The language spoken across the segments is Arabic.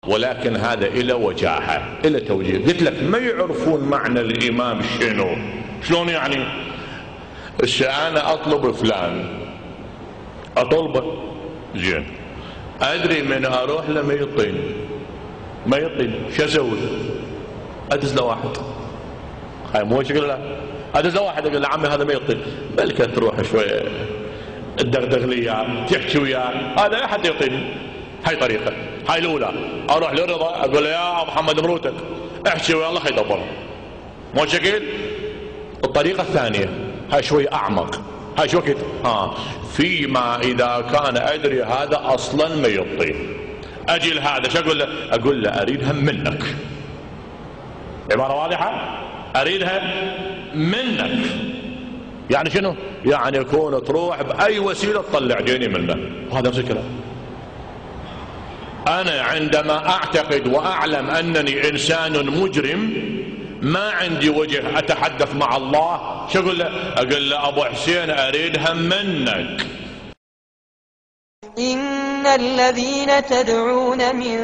ولكن هذا إلى وجاهة إلى توجيه. قلت لك ما يعرفون معنى الإمام شنو. شلون يعني؟ أنا أطلب فلان، أطلبه زين، أدري من أروح له ما يعطيني شو أسوي؟ أدز له واحد، هاي مو شكل لا، أدز له واحد أقول له عمي هذا ما يعطيني، بلكة تروح شوية تدغدغ لي إياه، تحكي وياه، هذا لا حد يعطيني. هاي طريقة، هاي الأولى. أروح لرضا أقول له يا أبو محمد مروتك احكي ويا الله يدبر، مو شكل. الطريقة الثانية هاي شوي أعمق، هاي شو كده فيما إذا كان أدري هذا أصلا ما يعطي، أجي لهذا شو أقول له؟ أقول له أريدها منك. عبارة واضحة؟ أريدها منك. يعني شنو؟ يعني يكون تروح بأي وسيلة تطلع ديني منه، وهذا نفس الكلام. أنا عندما أعتقد وأعلم أنني إنسان مجرم ما عندي وجه أتحدث مع الله، شو أقول له؟ أقول له أبو حسين أريدها منك. إن الذين تدعون من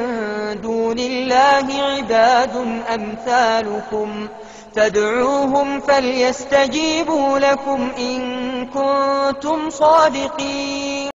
دون الله عباد أمثالكم فادعوهم فليستجيبوا لكم إن كنتم صادقين.